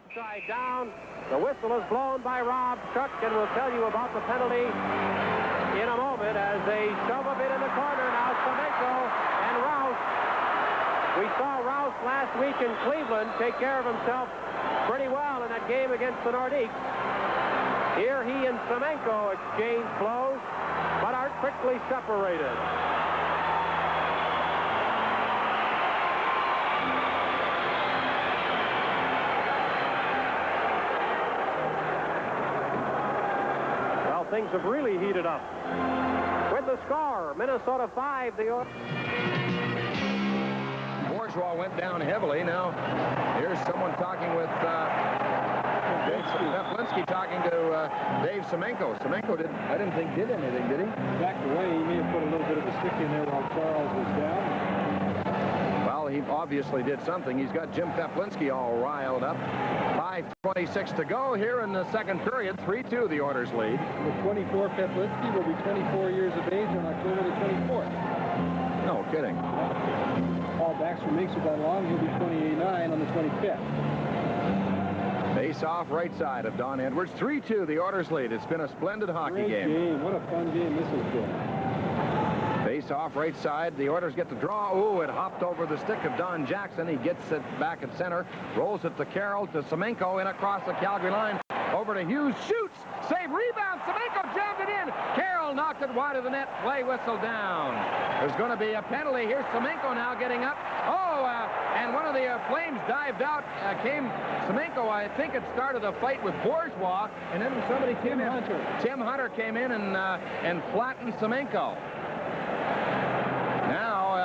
Upside down. The whistle is blown by Rob Shuck, and we'll tell you about the penalty in a moment as they shove a bit in the corner. Now Semenko and Rouse. We saw Rouse last week in Cleveland take care of himself pretty well in that game against the Nordiques. Here he and Semenko exchange blows, but are quickly separated. Well, things have really heated up. With the score, Minnesota 5, the Bourgeois went down heavily. Now, here's someone talking with Peplinski talking to Dave Semenko. Semenko I didn't think did anything, did he? Backed away. He may have put a little bit of a stick in there while Charles was down. Well, he obviously did something. He's got Jim Peplinski all riled up. 5:26 to go here in the second period. 3-2 the Oilers lead. The 24 Peplinski will be 24 years of age on October the 24th. No kidding. Paul Baxter makes it that long. He'll be 28-9 on the 25th. Face off right side of Don Edwards. 3-2 the Oilers lead. It's been a splendid hockey game. What a fun game this has been. Face off right side. The Oilers get the draw. Ooh, it hopped over the stick of Don Jackson. He gets it back at center. Rolls it to Carroll, to Semenko, in across the Calgary line. Over to Hughes. Shoots. Save. Rebound. Semenko jammed it in. Carroll knocked it wide of the net. Play whistle down. There's going to be a penalty. Here's Semenko now getting up. And one of the Flames dived out. Came Semenko. I think it started a fight with Bourgeois. And then somebody came in. Tim Hunter came in and flattened Semenko. Now,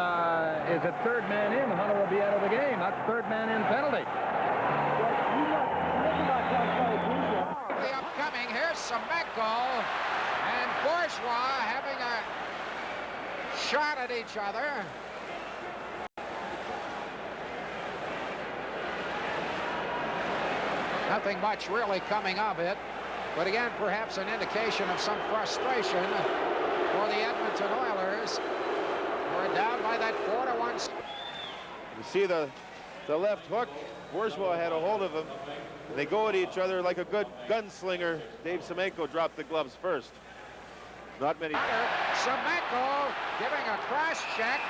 is it third man in? Hunter will be out of the game. That's third man in penalty. The upcoming, here's Semenko and Bourgeois having a shot at each other. Nothing much really coming of it, but again, perhaps an indication of some frustration for the Edmonton Oilers. We're down by that 4-1. You see the left hook. Bourgeois had a hold of him. They go at each other like a good gunslinger. Dave Semenko dropped the gloves first. Not many. Semenko giving a cross check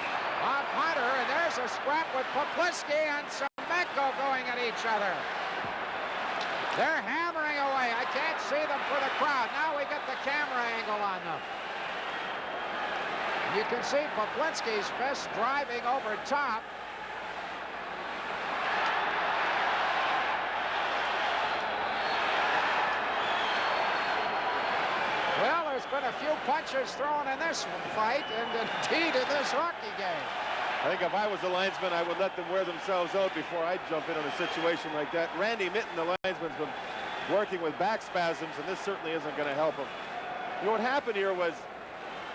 on Hunter, and there's a scrap with Peplinski and Semenko going at each other. They're hammering away. I can't see them for the crowd. Now we get the camera angle on them. You can see Peplinski's fist driving over top. Well, there's been a few punches thrown in this fight, and indeed in this hockey game. I think if I was the linesman, I would let them wear themselves out before I jump in on a situation like that. Randy Mitten, the linesman's been working with back spasms, and this certainly isn't going to help him. You know, what happened here was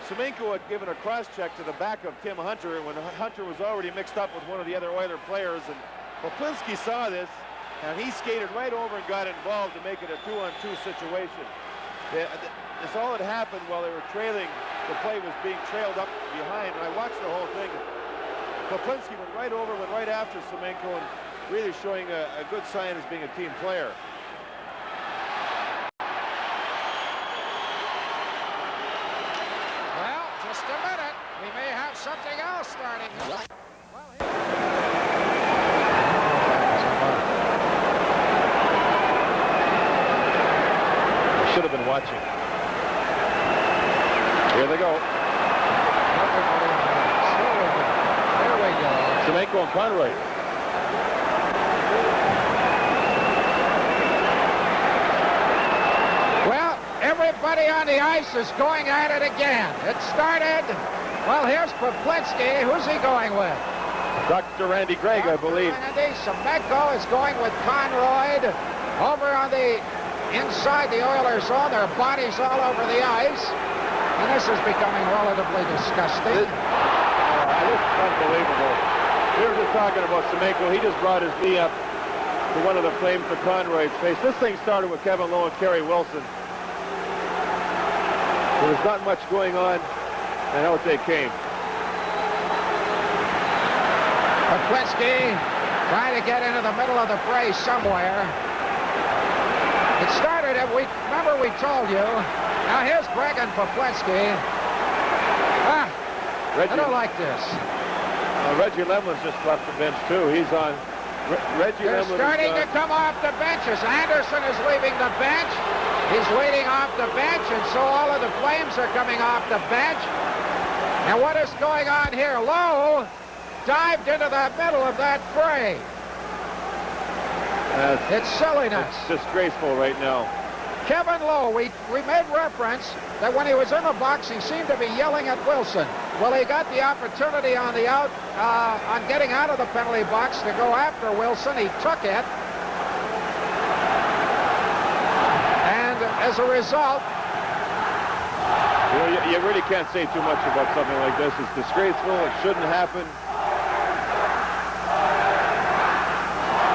Semenko had given a cross-check to the back of Tim Hunter when Hunter was already mixed up with one of the other Oiler players, and Peplinski saw this, and he skated right over and got involved to make it a 2-on-2 situation. This all had happened while they were trailing. The play was being trailed up behind, and I watched the whole thing. Peplinski went right over, went right after Semenko, and really showing a good sign as being a team player. Well, just a minute. We may have something else starting. Should have been watching. Here they go. There we go. Semenko and Conroy. Well, everybody on the ice is going at it again. It started. Well, here's Peplinski. Who's he going with? Dr. Randy Gregg, I believe. Randy. Semenko is going with Conroy. Over on the inside the Oilers zone, their bodies all over the ice. And this is becoming relatively disgusting. This is unbelievable. We were just talking about Semenko. He just brought his knee up to one of the flames for Conroy's face. This thing started with Kevin Lowe and Kerry Wilson. There was not much going on, and out they came. Peplinski trying to get into the middle of the fray somewhere. It started, remember we told you. Now here's Greg and Poplinski. I don't like this. Reggie Lemlin's just left the bench, too. He's on. Reggie They're Lemlin starting to come off the benches. Anderson is leaving the bench. He's leading off the bench, and so all of the Flames are coming off the bench. And what is going on here? Lowe dived into the middle of that fray. It's silliness. It's disgraceful right now. Kevin Lowe, we made reference that when he was in the box, he seemed to be yelling at Wilson. Well, he got the opportunity on the on getting out of the penalty box to go after Wilson. He took it. And as a result... You really can't say too much about something like this. It's disgraceful. It shouldn't happen.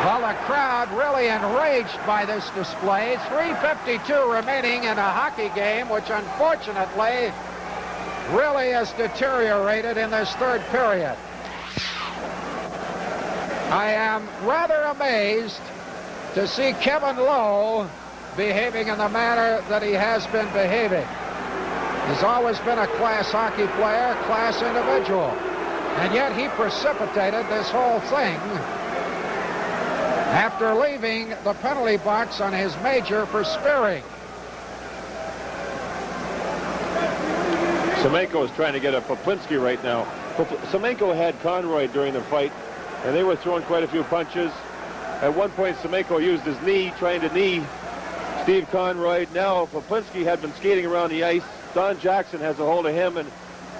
Well, the crowd really enraged by this display. 3:52 remaining in a hockey game, which unfortunately really has deteriorated in this third period. I am rather amazed to see Kevin Lowe behaving in the manner that he has been behaving. He's always been a class hockey player, class individual, and yet he precipitated this whole thing after leaving the penalty box on his major for spearing. Semenko is trying to get a Poplinski right now. Semenko had Conroy during the fight, and they were throwing quite a few punches. At one point, Semenko used his knee, trying to knee Steve Conroy. Now, Poplinski had been skating around the ice. Don Jackson has a hold of him, and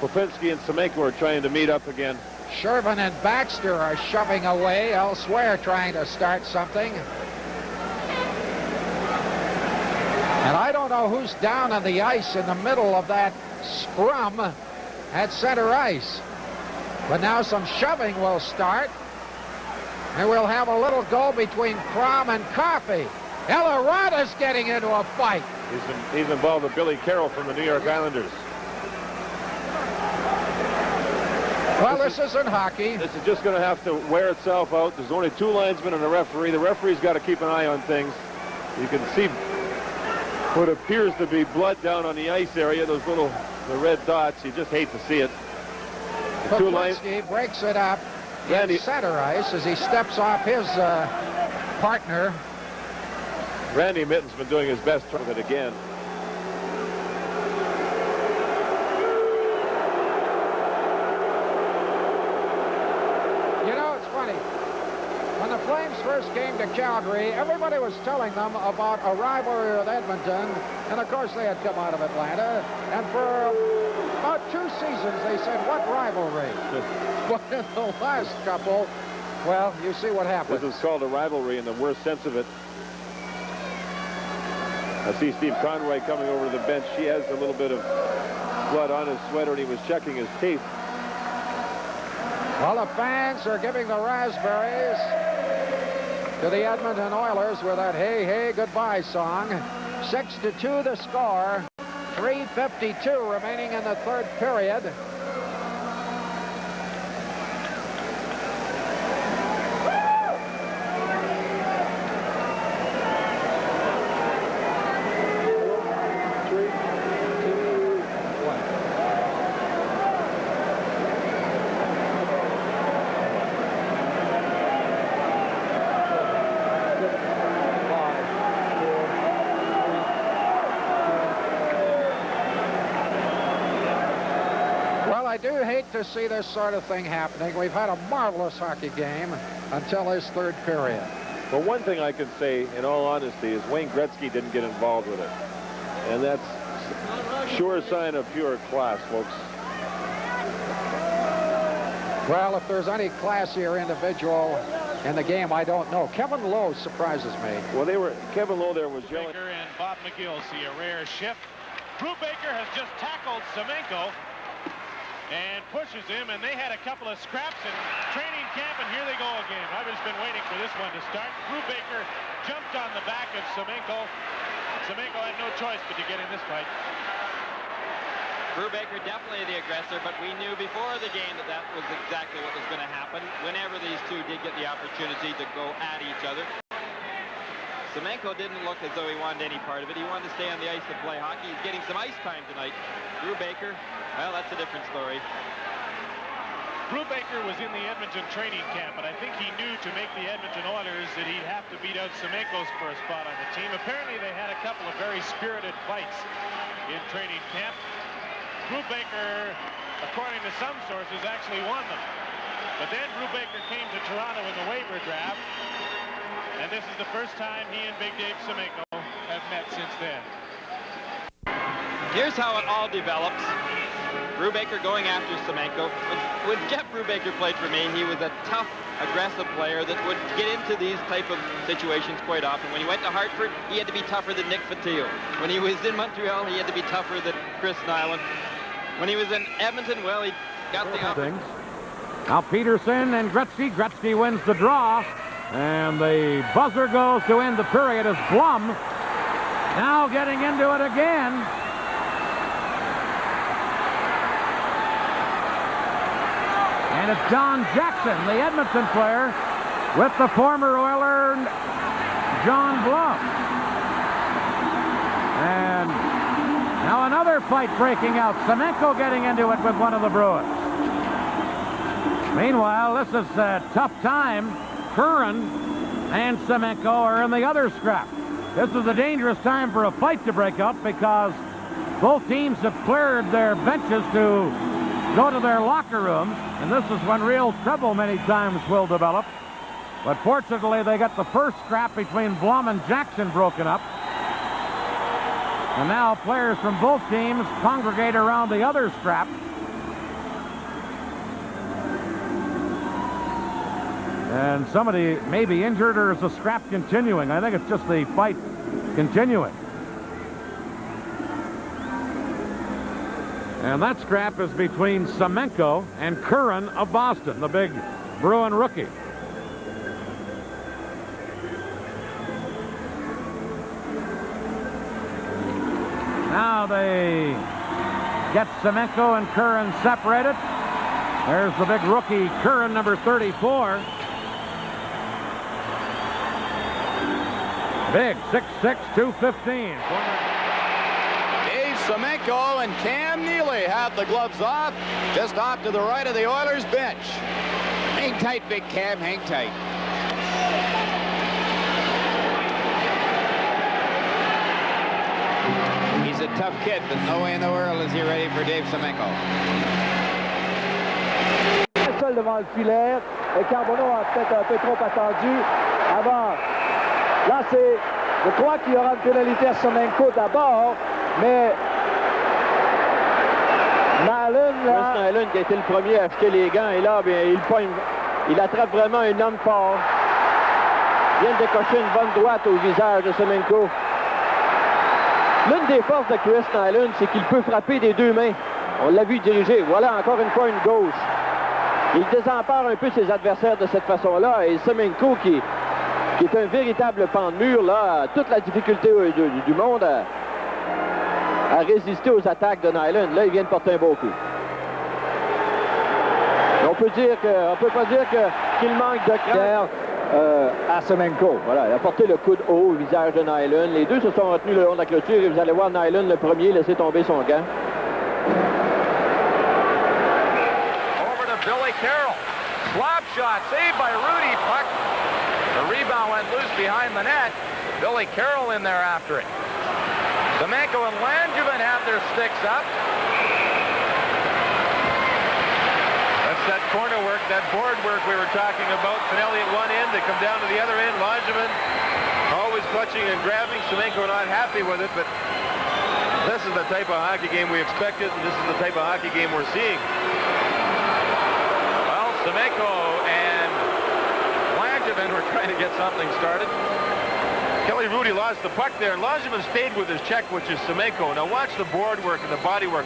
Poplinski and Semenko are trying to meet up again. Shervin and Baxter are shoving away elsewhere, trying to start something. And I don't know who's down on the ice in the middle of that scrum at center ice. But now some shoving will start. And we'll have a little go between Crom and Coffey. Elorada's getting into a fight. He's involved with Billy Carroll from the New York Islanders. Well, this isn't hockey. This is just going to have to wear itself out. There's only two linesmen and a referee. The referee's got to keep an eye on things. You can see what appears to be blood down on the ice area, the red dots. You just hate to see it. Poplinski breaks it up in center ice as he steps off his partner. Randy Mitten's been doing his best with it again. You know, it's funny. When the Flames first came to Calgary, everybody was telling them about a rivalry with Edmonton. And, of course, they had come out of Atlanta. And for about 2 seasons, they said, what rivalry? But in the last couple, well, you see what happened. This is called a rivalry in the worst sense of it. I see Steve Conroy coming over to the bench. He has a little bit of blood on his sweater, and he was checking his teeth. Well, the fans are giving the raspberries to the Edmonton Oilers with that Hey, Hey, Goodbye song. 6-2 the score. 3:52 remaining in the third period. I do hate to see this sort of thing happening. We've had a marvelous hockey game until this third period. But one thing I can say, in all honesty, is Wayne Gretzky didn't get involved with it. And that's sure sign of pure class, folks. Well, if there's any classier individual in the game, I don't know. Kevin Lowe surprises me. Well, Kevin Lowe there was yelling. And Bob McGill see a rare shift. Brubaker has just tackled Semenko and pushes him, and they had a couple of scraps in training camp, and here they go again. I've just been waiting for this one to start. Brubaker jumped on the back of Semenko. Semenko had no choice but to get in this fight. Brubaker definitely the aggressor, but we knew before the game that was exactly what was going to happen whenever these two did get the opportunity to go at each other. Semenko didn't look as though he wanted any part of it. He wanted to stay on the ice and play hockey. He's getting some ice time tonight. Brubaker, well, that's a different story. Brubaker was in the Edmonton training camp, but I think he knew to make the Edmonton Oilers that he'd have to beat out Semenko's for a spot on the team. Apparently, they had a couple of very spirited fights in training camp. Brubaker, according to some sources, actually won them. But then Brubaker came to Toronto in the waiver draft, and this is the first time he and Big Dave Semenko have met since then. Here's how it all develops. Brubaker going after Semenko. When Jeff Brubaker played for me, he was a tough, aggressive player that would get into these type of situations quite often. When he went to Hartford, he had to be tougher than Nick Fotiu. When he was in Montreal, he had to be tougher than Chris Nyland. When he was in Edmonton, well, he got the opportunity. Now Peterson and Gretzky. Gretzky wins the draw. And the buzzer goes to end the period as Blum now getting into it again. And it's Don Jackson, the Edmonton player, with the former Oiler, John Blum. And now another fight breaking out. Semenko getting into it with one of the Bruins. Meanwhile, this is a tough time. Curran and Semenko are in the other scrap. This is a dangerous time for a fight to break up because both teams have cleared their benches to go to their locker rooms, and this is when real trouble many times will develop. But fortunately, they got the first scrap between Blum and Jackson broken up. And now players from both teams congregate around the other scrap. And somebody may be injured, or is the scrap continuing? I think it's just the fight continuing. And that scrap is between Semenko and Curran of Boston, the big Bruin rookie. Now they get Semenko and Curran separated. There's the big rookie Curran, number 34. Big, 6'6", 215. Semenko and Cam Neely have the gloves off, just off to the right of the Oilers bench. Hang tight, Big Cam, hang tight. He's a tough kid, but no way in the world is he ready for Dave Semenko. Seul devant le filet, et Carbonneau a peut-être un peu trop attendu avant. Là, je crois qu'il y aura une pénalité à Semenko d'abord, mais Chris Nyland, qui a été le premier à acheter les gants, et là, bien, il attrape vraiment un homme fort. Il vient de décocher une bonne droite au visage de Semenko. L'une des forces de Chris Nyland, c'est qu'il peut frapper des deux mains. On l'a vu diriger. Voilà, encore une fois, une gauche. Il désempare un peu ses adversaires de cette façon-là, et Semenko, qui est un véritable pan de mur, là, a toute la difficulté du monde à résister aux attaques de Nyland. Là, il vient de porter un beau coup. On peut pas dire qu'il manque de crainte à Semenko. Voilà, il a porté le coude haut au visage de Nyland. Les deux se sont retenus le long de la clôture et vous allez voir Nyland le premier laisser tomber son gant. Over to Billy Carroll. Slap shot saved by Rudy. Puck. The rebound went loose behind the net. Billy Carroll in there after it. Semenko and Langevin have their sticks up. That's that corner work, that board work we were talking about. Pinelli at one end, they come down to the other end. Langevin always clutching and grabbing. Semenko not happy with it, but this is the type of hockey game we expected, and this is the type of hockey game we're seeing. Well, Semenko and Langevin were trying to get something started. Kelly Rudy lost the puck there, and Langevin stayed with his check, which is Semenko. Now watch the board work and the body work.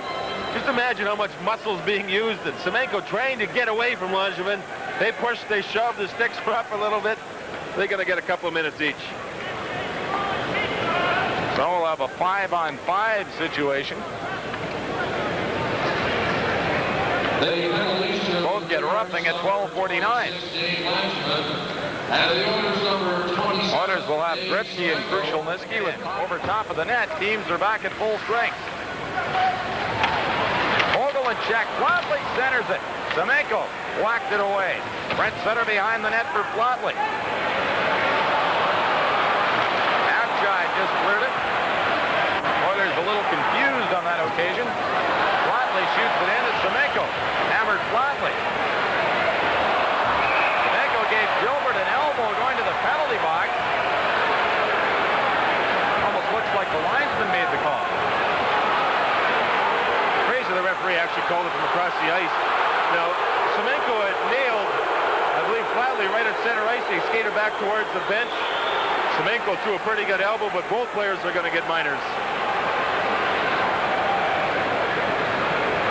Just imagine how much muscle's being used, and Semenko trying to get away from Langevin. They push, they shove, the sticks are up a little bit. They're going to get a couple of minutes each. So we'll have a 5-on-5 situation. Both get roughing at 12:49. Oilers we'll have Gretzky and Krushelnyski with over top of the net. Teams are back at full strength. Vogel and check. Flatley centers it. Semenko whacked it away. Brent Sutter behind the net for Flatley. Abshine just cleared it. Oilers a little confused on that occasion. Flatley shoots it in. It's Semenko. Hammered Flatley. Semenko gave Gilbert an elbow going to the penalty box. Almost looks like the linesman made the call. Fraser, the referee, actually called it from across the ice. Now, Semenko had nailed, I believe, Flatley right at center ice. He skated back towards the bench. Semenko threw a pretty good elbow, but both players are going to get minors.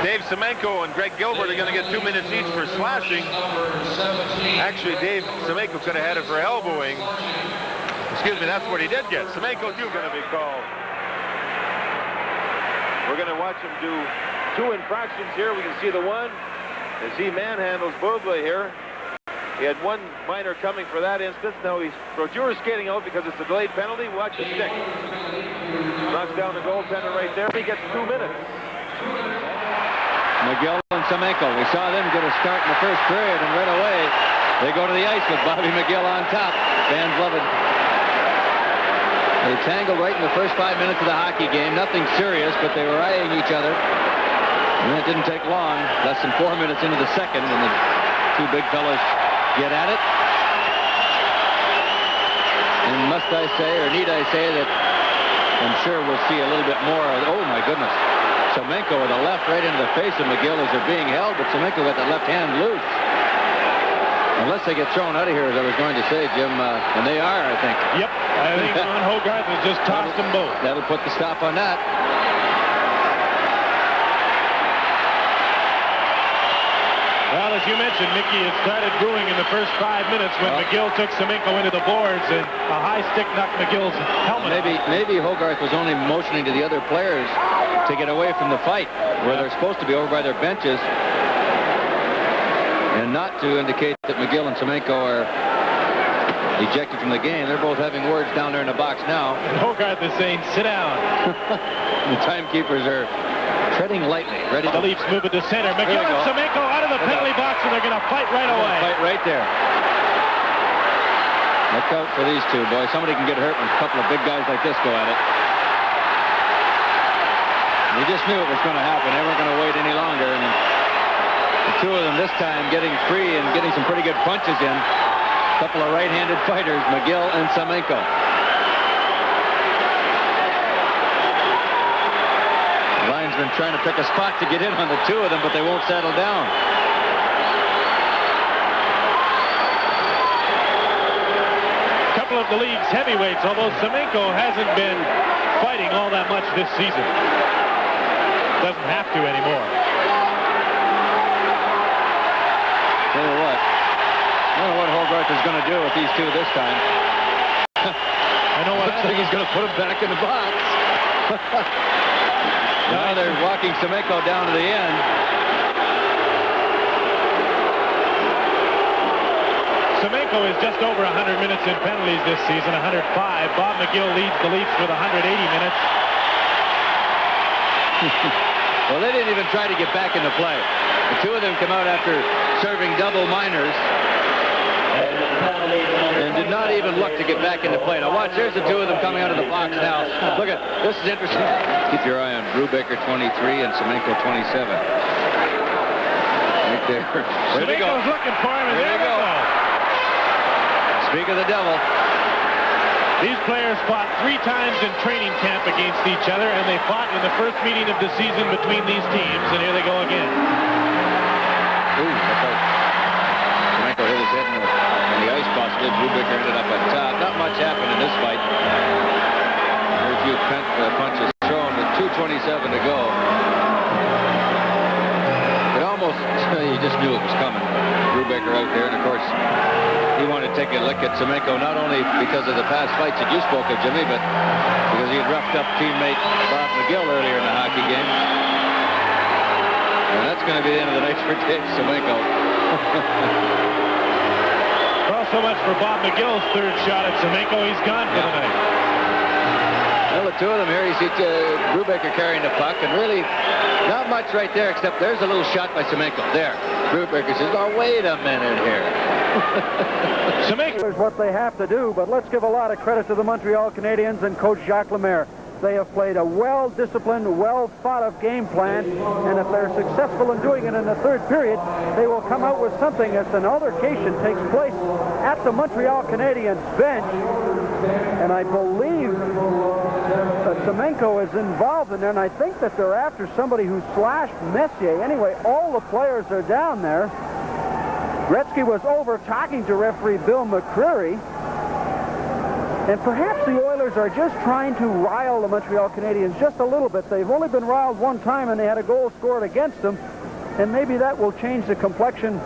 Dave Semenko and Greg Gilbert are going to get 2 minutes each for slashing. Actually, Dave Semenko could have had it for elbowing. Excuse me, that's what he did get. Semenko, too, going to be called. We're going to watch him do 2 infractions here. We can see the one as he manhandles Bublé here. He had 1 minor coming for that instance. Now he's Brodeur skating out because it's a delayed penalty. Watch the stick. Knocks down the goaltender right there. He gets 2 minutes. McGill and Semenko. We saw them get a start in the first period, and right away they go to the ice with Bobby McGill on top. Fans love it. They tangled right in the first 5 minutes of the hockey game. Nothing serious, but they were eyeing each other. And it didn't take long. Less than 4 minutes into the second when the 2 big fellas get at it. And must I say, or need I say, that I'm sure we'll see a little bit more. Oh, my goodness. Semenko with a left right into the face of McGill as they're being held, but Semenko got that left hand loose. Unless they get thrown out of here, as I was going to say, Jim, and they are, I think. Yep, I think Ron Hogarth has just tossed them both. That'll put the stop on that. Well, as you mentioned, Mickey, it started brewing in the first 5 minutes when McGill took Semenko into the boards, and a high stick knocked McGill's helmet. Maybe Hogarth was only motioning to the other players to get away from the fight, where they're supposed to be over by their benches, and not to indicate that McGill and Semenko are ejected from the game. They're both having words down there in the box now. And Hogarth is saying, sit down. The timekeepers are treading lightly, ready to... The Leafs move it to center. McGill and Semenko out of the penalty box, and they're going to fight right away. Fight right there. Look out for these two, boys. Somebody can get hurt when a couple of big guys like this go at it. We just knew it was going to happen. They weren't going to wait any longer. And the 2 of them this time getting free and getting some pretty good punches in. A couple of right-handed fighters, McGill and Semenko. The linesman trying to pick a spot to get in on the 2 of them, but they won't settle down. A couple of the league's heavyweights, although Semenko hasn't been fighting all that much this season. Doesn't have to anymore. Tell you what, I don't know what Hogarth is going to do with these 2 this time. I know what. I think he's going to put them back in the box. Now they're walking Semenko down to the end. Semenko is just over 100 minutes in penalties this season, 105. Bob McGill leads the Leafs with 180 minutes. Well, they didn't even try to get back into play. The 2 of them come out after serving double minors and did not even look to get back into play. Now watch, there's the 2 of them coming out of the box now. Look at, this is interesting. Keep your eye on Brubaker 23 and Semenko 27. Right there. Semenko's looking for him, and there we go. Speak of the devil. These players fought 3 times in training camp against each other, and they fought in the first meeting of the season between these teams, and here they go again. Ooh, that's right. Semenko hit his head in the ice possibly. Brubaker ended up on top. Not much happened in this fight. Very few punches thrown with 2:27 to go. It almost, you just knew it was coming. Brubaker out there, and of course, he wanted to take a look at Semenko, not only because of the past fights that you spoke of, Jimmy, but because he had roughed up teammate Bob McGill earlier in the hockey game. And that's going to be the end of the night for Dave Semenko. Well, so much for Bob McGill's third shot at Semenko. He's gone for the night. Well, the two of them here, you see Brubaker carrying the puck, and really not much right there, except there's a little shot by Semenko. There. Brubaker says, oh, wait a minute here. Semenko is what they have to do, but let's give a lot of credit to the Montreal Canadiens and Coach Jacques Lemaire. They have played a well-disciplined, well-thought-of game plan, and if they're successful in doing it in the third period, they will come out with something as an altercation takes place at the Montreal Canadiens bench. And I believe that Semenko is involved in there, and I think that they're after somebody who slashed Messier. Anyway, all the players are down there. Gretzky was over talking to referee Bill McCreary. And perhaps the Oilers are just trying to rile the Montreal Canadiens just a little bit. They've only been riled one time, and they had a goal scored against them. And maybe that will change the complexion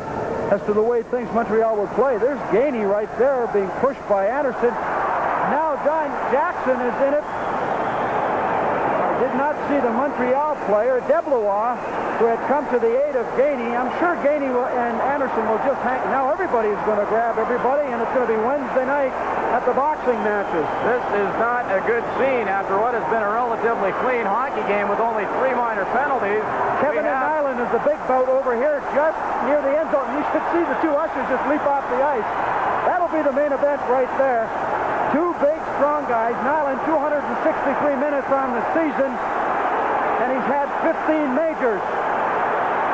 as to the way things Montreal will play. There's Gainey right there being pushed by Anderson. Now John Jackson is in it. I did not see the Montreal player, Deblois, who had come to the aid of Gainey. I'm sure Gainey and Anderson will just hang. Now everybody's going to grab everybody, and it's going to be Wednesday night at the boxing matches. This is not a good scene after what has been a relatively clean hockey game with only 3 minor penalties. Kevin and Island is the big bout over here just near the end zone. You should see the two ushers just leap off the ice. That'll be the main event right there. Two big, strong guys. Nyland, 263 minutes on the season, and he's had 15 majors.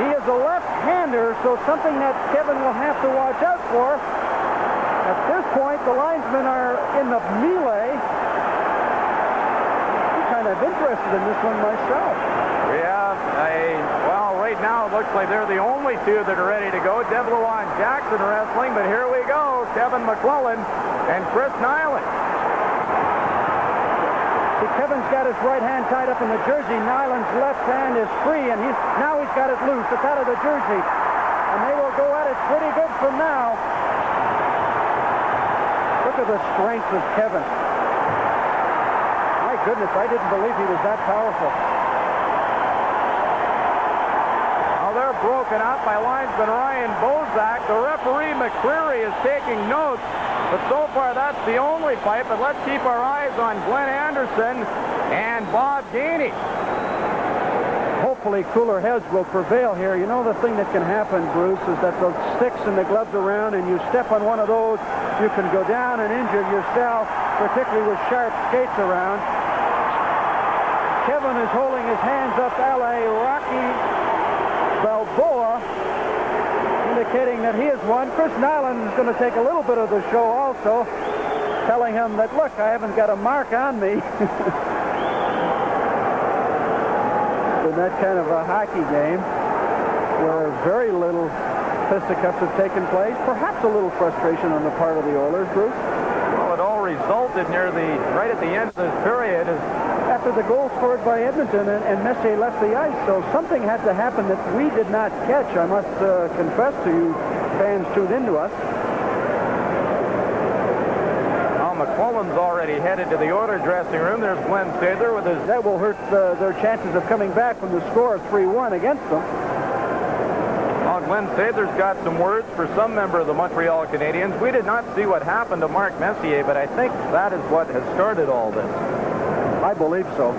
He is a left-hander, so something that Kevin will have to watch out for. At this point, the linesmen are in the melee. I'm kind of interested in this one myself. We have well, right now it looks like they're the only two that are ready to go. Deblois and Jackson wrestling, but here we go. Kevin McClellan and Chris Nyland. See, Kevin's got his right hand tied up in the jersey. Nyland's left hand is free, and now he's got it loose. It's out of the jersey. And they will go at it pretty good from now. Look at the strength of Kevin. My goodness, I didn't believe he was that powerful. Now they're broken up by linesman Ryan Bozak. The referee McCreary is taking notes, but so far that's the only fight. But let's keep our eyes on Glenn Anderson and Bob Gainey. Hopefully cooler heads will prevail here. You know the thing that can happen, Bruce, is that the sticks and the gloves around, and you step on one of those, you can go down and injure yourself, particularly with sharp skates around. Kevin is holding his hands up L.A. Rocky Balboa, indicating that he has won. Chris Nyland is going to take a little bit of the show also, telling him that, look, I haven't got a mark on me. In that kind of a hockey game where very little fisticuffs have taken place, perhaps a little frustration on the part of the Oilers, Bruce. Well, it all resulted right at the end of this period after the goal scored by Edmonton and Messier left the ice. So something had to happen that we did not catch. I must confess to you fans tuned into us. McClellan's already headed to the Oilers dressing room. There's Glenn Sather with his... That will hurt their chances of coming back from the score of 3-1 against them. Well, Glenn Sather's got some words for some member of the Montreal Canadiens. We did not see what happened to Mark Messier, but I think that is what has started all this. I believe so.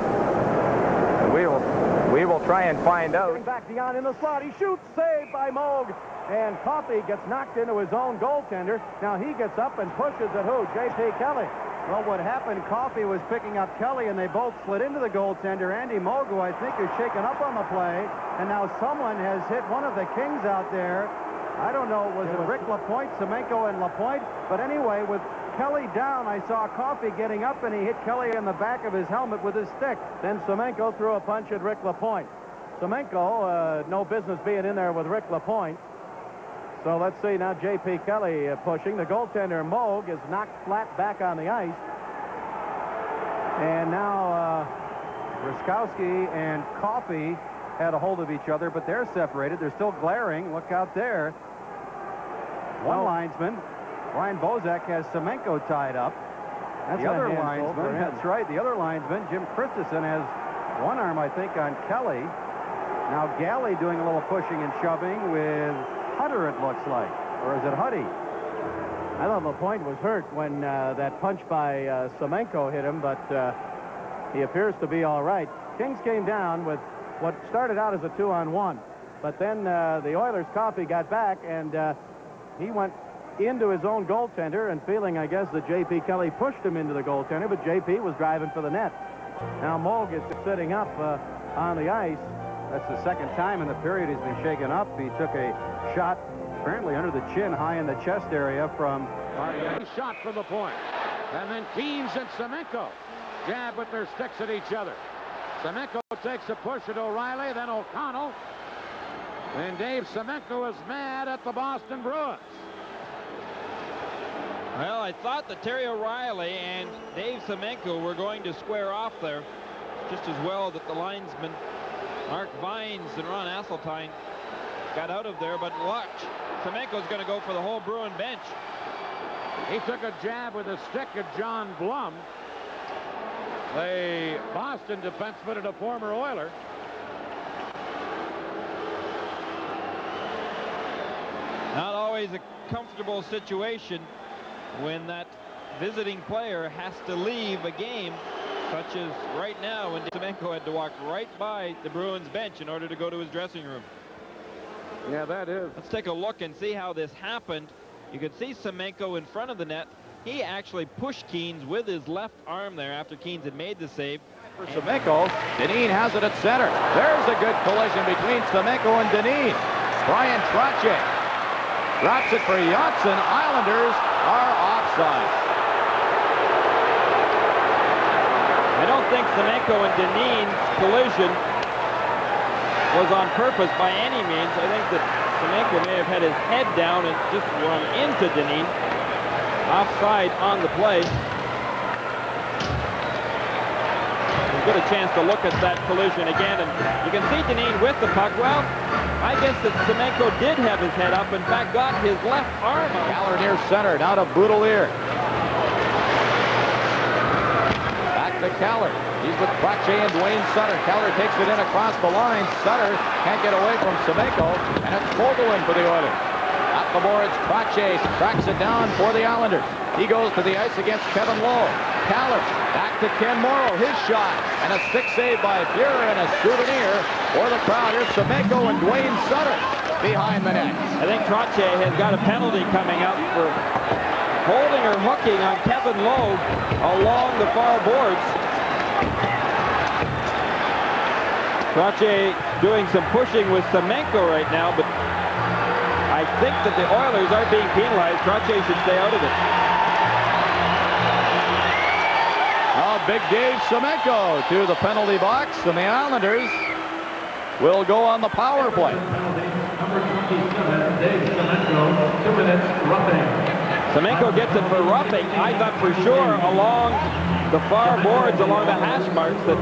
We will try and find out. Back Dion in the slot. He shoots, saved by Moog. And Coffey gets knocked into his own goaltender. Now he gets up and pushes at who? J.P. Kelly. Well, what happened, Coffey was picking up Kelly, and they both slid into the goaltender. Andy Moog, who I think is shaken up on the play. And now someone has hit one of the Kings out there. I don't know, was it Rick Lapointe, Semenko and Lapointe? But anyway, with Kelly down, I saw Coffey getting up, and he hit Kelly in the back of his helmet with his stick. Then Semenko threw a punch at Rick Lapointe. Semenko, no business being in there with Rick Lapointe. So let's see now J.P. Kelly pushing. The goaltender, Moog, is knocked flat back on the ice. And now Ruskowski and Coffey had a hold of each other, but they're separated. They're still glaring. Look out there. One linesman, Ryan Bozak, has Semenko tied up. That's the other linesman. That's right. The other linesman, Jim Christensen, has one arm, I think, on Kelly. Now Galley doing a little pushing and shoving with Hutter, it looks like. Or is it Huddy? I thought LaPointe was hurt when that punch by Semenko hit him, but he appears to be all right. Kings came down with what started out as a 2-on-1, but then the Oilers' Coffey got back, and he went into his own goaltender, and feeling, I guess, that J.P. Kelly pushed him into the goaltender, but J.P. was driving for the net. Now Moog is sitting up on the ice. That's the second time in the period he's been shaken up. He took a shot apparently under the chin, high in the chest area from shot from the point. And then Keens and Semenko jab with their sticks at each other. Semenko takes a push at O'Reilly, then O'Connell. And Dave Semenko is mad at the Boston Bruins. Well, I thought that Terry O'Reilly and Dave Semenko were going to square off there just as well that the linesmen Mark Vines and Ron Asseltine got out of there, but watch. Semenko's going to go for the whole Bruin bench. He took a jab with a stick at John Blum, the Boston defenseman and a former Oiler. Not always a comfortable situation when that visiting player has to leave a game, such as right now when Semenko had to walk right by the Bruins bench in order to go to his dressing room. Yeah, that is. Let's take a look and see how this happened. You can see Semenko in front of the net. He actually pushed Keens with his left arm there after Keens had made the save. For Semenko, Dineen has it at center. There's a good collision between Semenko and Dineen. Brian Trottier drops it for Johnson. Islanders are offside. I don't think Semenko and Dineen's collision was on purpose by any means. I think that Semenko may have had his head down and just run into Dineen. Offside on the play. We'll get a chance to look at that collision again, and you can see Dineen with the puck. Well, I guess that Semenko did have his head up. In fact, got his left arm up. Keller near center, now to Boudelier. Back to Keller. He's with Trottier and Dwayne Sutter. Keller takes it in across the line. Sutter can't get away from Semenko, and it's Vogelin for the Oilers. At the boards, Trottier tracks it down for the Islanders. He goes to the ice against Kevin Lowe. Keller back to Ken Morrow. His shot, and a stick save by Fuhrer, and a souvenir for the crowd. Here's Semenko and Dwayne Sutter behind the net. I think Trottier has got a penalty coming up for holding or hooking on Kevin Lowe along the far boards. Trottier doing some pushing with Semenko right now, but I think that the Oilers are being penalized. Trottier should stay out of it. Now Big Dave Semenko to the penalty box, and the Islanders will go on the power play. Number 27, Dave Semenko, 2 minutes, roughing. Semenko gets it for roughing. I thought for sure along the far boards, along the hash marks, that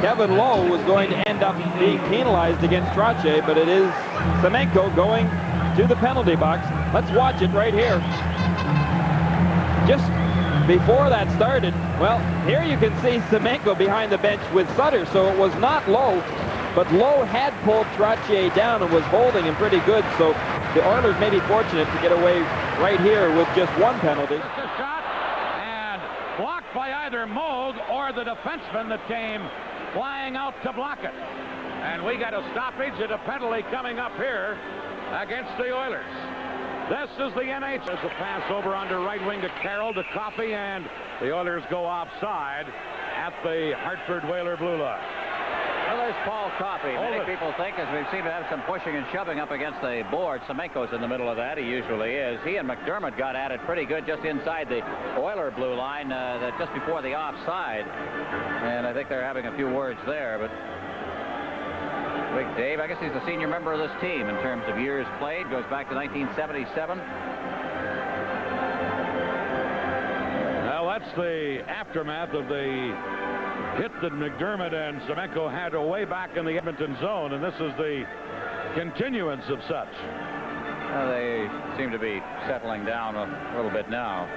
Kevin Lowe was going to end up being penalized against Trottier, but it is Semenko going to the penalty box. Let's watch it right here. Just before that started, well, here you can see Semenko behind the bench with Sutter, so it was not Lowe, but Lowe had pulled Trottier down and was holding him pretty good, so the Oilers may be fortunate to get away right here with just one penalty. Just a shot, and blocked by either Moog or the defenseman that came flying out to block it. And we got a stoppage and a penalty coming up here against the Oilers. This is the NHL. There's a pass over under right wing to Carroll, to Coffey, and the Oilers go offside at the Hartford Whaler blue line. Well, there's Paul Coffey. Many people think, as we've seen, to have some pushing and shoving up against the board. Semenko's in the middle of that. He usually is. He and McDermott got at it pretty good just inside the Oiler blue line, just before the offside. And I think they're having a few words there, but Big Dave, I guess he's the senior member of this team in terms of years played. Goes back to 1977. Well, that's the aftermath of the hit that McDermott and Semenko had way back in the Edmonton zone, and this is the continuance of such. They seem to be settling down a little bit now.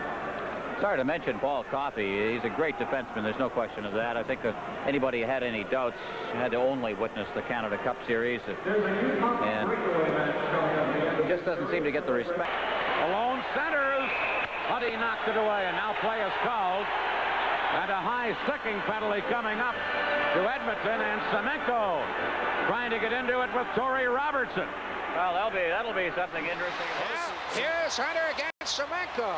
Sorry to mention Paul Coffey. He's a great defenseman. There's no question of that. I think that anybody who had any doubts had to only witness the Canada Cup Series. And he just doesn't seem to get the respect. Alone centers. but he knocked it away, and now play is called. And a high sticking penalty coming up to Edmonton, and Semenko trying to get into it with Torrey Robertson. Well, that'll be something interesting. Here's Hunter against Semenko.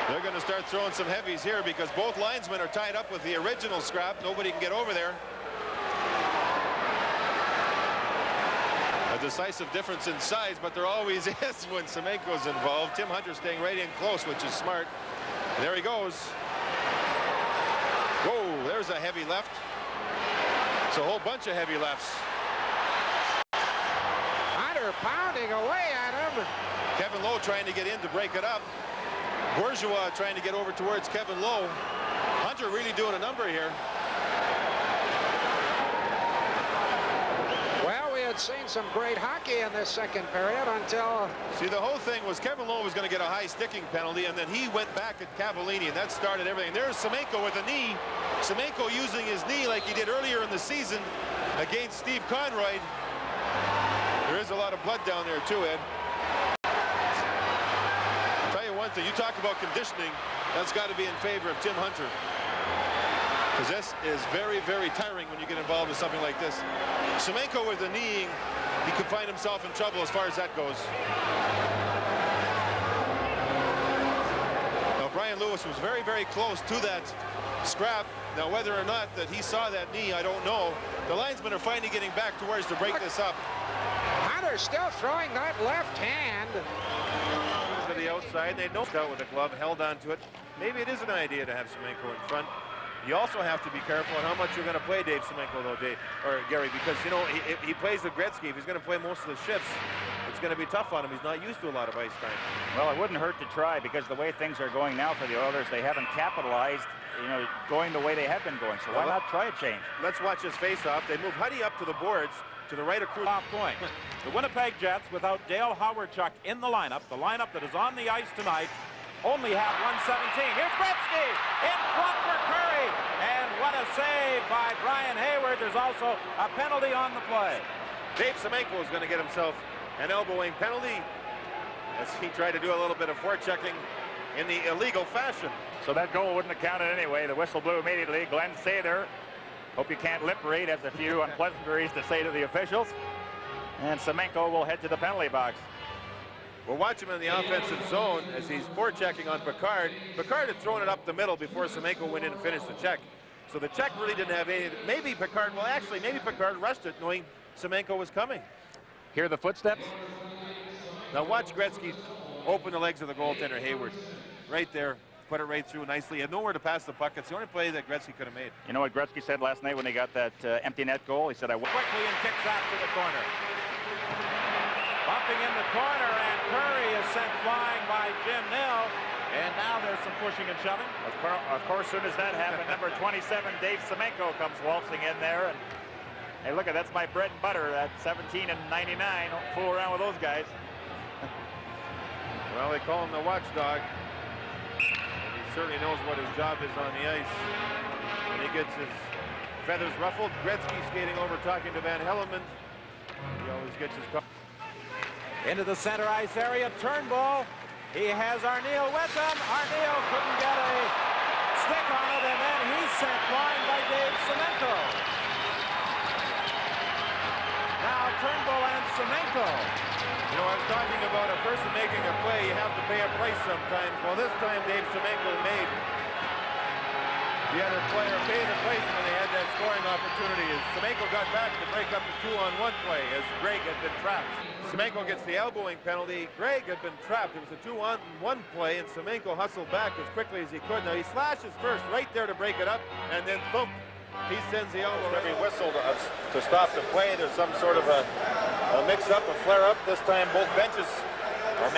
They're going to start throwing some heavies here because both linesmen are tied up with the original scrap. Nobody can get over there. A decisive difference in size, but there always is when Semenko's involved. Tim Hunter staying right in close, which is smart. And there he goes. Whoa, there's a heavy left. It's a whole bunch of heavy lefts. Hunter pounding away at him. Kevin Lowe trying to get in to break it up. Bourgeois trying to get over towards Kevin Lowe. Hunter really doing a number here. Well, we had seen some great hockey in this second period until... See, the whole thing was Kevin Lowe was going to get a high sticking penalty, and then he went back at Cavallini, and that started everything. There's Semenko with a knee. Semenko using his knee like he did earlier in the season against Steve Conroy. There is a lot of blood down there, too, Ed. One thing, you talk about conditioning, that's got to be in favor of Tim Hunter, because this is very, very tiring when you get involved with something like this. Semenko with the kneeing, he could find himself in trouble as far as that goes. Now Brian Lewis was very, very close to that scrap. Now whether or not that he saw that knee, I don't know. The linesmen are finally getting back towards to break this up. Hunter still throwing that left hand. To the outside, they know out with a glove, held onto it. Maybe it is an idea to have Semenko in front. You also have to be careful on how much you're going to play Dave Semenko, though, Dave, or Gary, because, you know, he plays with Gretzky. If he's going to play most of the shifts, it's going to be tough on him. He's not used to a lot of ice time. Well, it wouldn't hurt to try, because the way things are going now for the Oilers, they haven't capitalized, you know, going the way they have been going. So why not try a change? Let's watch this face-off. They move Huddy up to the boards. To the right of Cruz. Off point. The Winnipeg Jets, without Dale Howardchuk in the lineup that is on the ice tonight, only have 117. Here's Gretzky in front for Curry. And what a save by Brian Hayward. There's also a penalty on the play. Dave Semenko is going to get himself an elbowing penalty as he tried to do a little bit of forechecking in the illegal fashion. So that goal wouldn't have counted anyway. The whistle blew immediately. Glenn Sather, hope you can't lip read, has a few unpleasantries to say to the officials. And Semenko will head to the penalty box. We'll watch him in the offensive zone as he's forechecking on Picard. Picard had thrown it up the middle before Semenko went in and finished the check. So the check really didn't have any. Maybe Picard, well, actually, maybe Picard rushed it knowing Semenko was coming. Hear the footsteps? Now watch Gretzky open the legs of the goaltender, Hayward. Right there. Put it right through nicely. He had nowhere to pass the puck. It's the only play that Gretzky could have made. You know what Gretzky said last night when he got that empty net goal? He said, I quickly and kicks out to the corner. Bumping in the corner, and Curry is sent flying by Jim Nill. And now there's some pushing and shoving. Of course, soon as that happened, number 27, Dave Semenko, comes waltzing in there. And hey, look, that's my bread and butter. That 17 and 99. Don't fool around with those guys. Well, they call him the watchdog. Certainly knows what his job is on the ice. When he gets his feathers ruffled, Gretzky skating over talking to Van Hellemond. He always gets his call. Into the center ice area, Turnbull. He has Arneal with him. Arneal couldn't get a stick on it, and then he's sent flying by Dave Semenko. Now Turnbull and Semenko. You know, I was talking about a person making a play. You have to pay a price sometimes. Well, this time Dave Semenko made the other player pay the price when they had that scoring opportunity. As Semenko got back to break up the 2-on-1 play as Greg had been trapped. Semenko gets the elbowing penalty. Greg had been trapped. It was a 2-on-1 play, and Semenko hustled back as quickly as he could. Now he slashes first right there to break it up, and then thump. He sends the elbow. Every whistle to stop the play. There's some sort of a mix-up, a flare-up. This time both benches are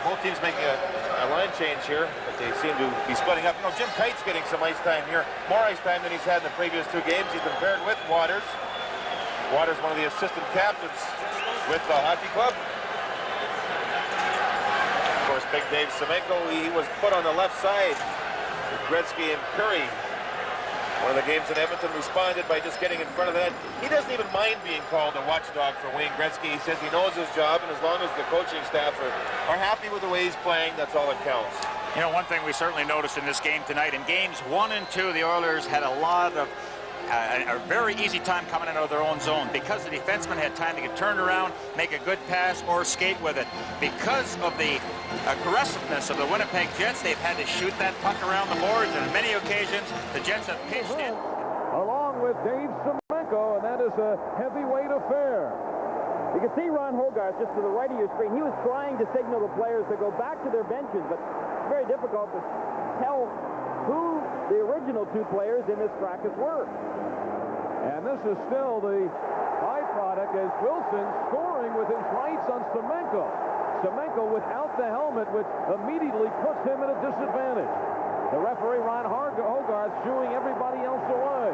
both teams making a line change here, but they seem to be splitting up. You know, Jim Kite's getting some ice time here, more ice time than he's had in the previous two games. He's been paired with Waters. Waters, one of the assistant captains with the hockey club. Of course, big Dave Semenko, he was put on the left side with Gretzky and Curry One of the games in Edmonton responded by just getting in front of the net. He doesn't even mind being called a watchdog for Wayne Gretzky. He says he knows his job, and as long as the coaching staff are happy with the way he's playing, that's all that counts. You know, one thing we certainly noticed in this game tonight, in games 1 and 2, the Oilers had a lot of a very easy time coming out of their own zone because the defenseman had time to get turned around, make a good pass, or skate with it. Because of the aggressiveness of the Winnipeg Jets, they've had to shoot that puck around the boards, and on many occasions, the Jets have pitched in. Along with Dave Semenko, and that is a heavyweight affair. You can see Ron Hogarth just to the right of your screen. He was trying to signal the players to go back to their benches, but it's very difficult to tell who the original 2 players in this fracas were. And this is still the byproduct as Wilson scoring with his rights on Semenko. Semenko without the helmet, which immediately puts him at a disadvantage. The referee, Ron Hogarth, shooing everybody else away.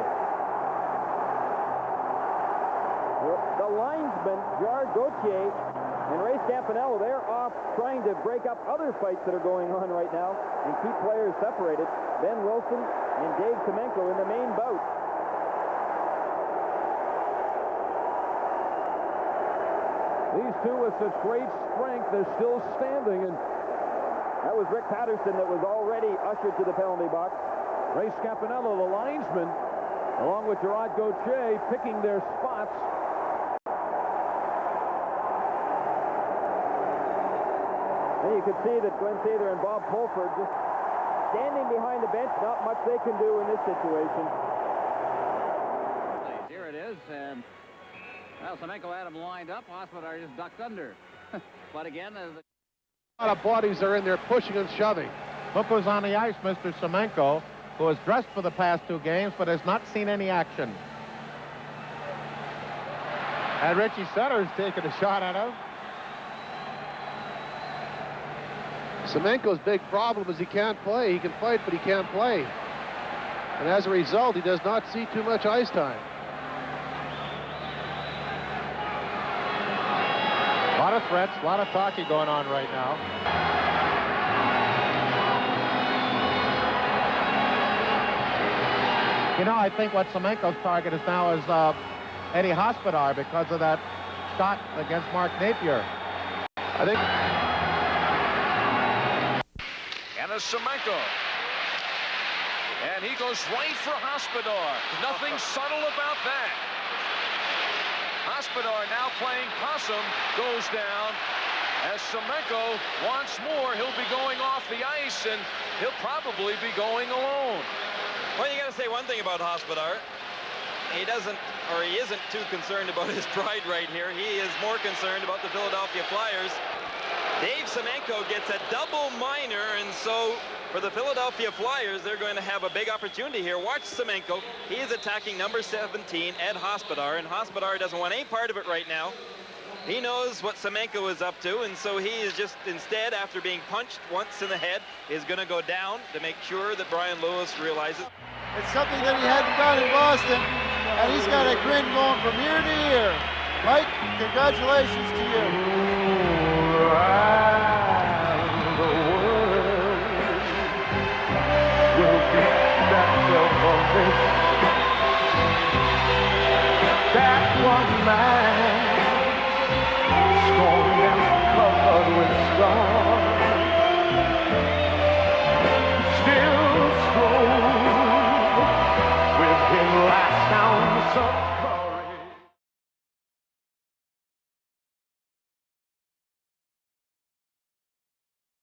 The linesmen, Gerard Gauthier and Ray Scampanello, they're off trying to break up other fights that are going on right now and keep players separated. Ben Wilson and Dave Semenko in the main bout. These two with such great strength, they're still standing, and that was Rick Patterson that was already ushered to the penalty box. Ray Scampanello, the linesman, along with Gerard Gauthier, picking their spots. And you could see that Glenn Sather and Bob Pulford just standing behind the bench. Not much they can do in this situation. Here it is, and well, Semenko had him lined up. Hospodar just ducked under. But again, a lot of bodies are in there pushing and shoving. Look who's on the ice, Mr. Semenko, who has dressed for the past 2 games but has not seen any action. And Richie Sutter's taking a shot at him. Semenko's big problem is he can't play. He can fight, but he can't play. And as a result, he does not see too much ice time. A lot of threats, a lot of talking going on right now. You know, I think what Semenko's target is now is Eddie Hospodar because of that shot against Mark Napier. I think... And a Semenko. And he goes right for Hospodar. Nothing subtle about that. Hospodar now playing possum goes down. As Semenko wants more, he'll be going off the ice, and he'll probably be going alone. Well, you got to say one thing about Hospodar. He isn't too concerned about his pride right here. He is more concerned about the Philadelphia Flyers. Dave Semenko gets a double minor, and so for the Philadelphia Flyers, they're going to have a big opportunity here. Watch Semenko. He is attacking number 17, Ed Hospodar, and Hospodar doesn't want any part of it right now. He knows what Semenko is up to, and so he is just, instead, after being punched once in the head, is going to go down to make sure that Brian Lewis realizes. It's something that he hadn't done in Boston, and he's got a grin going from ear to ear. Mike, congratulations to you. Will be that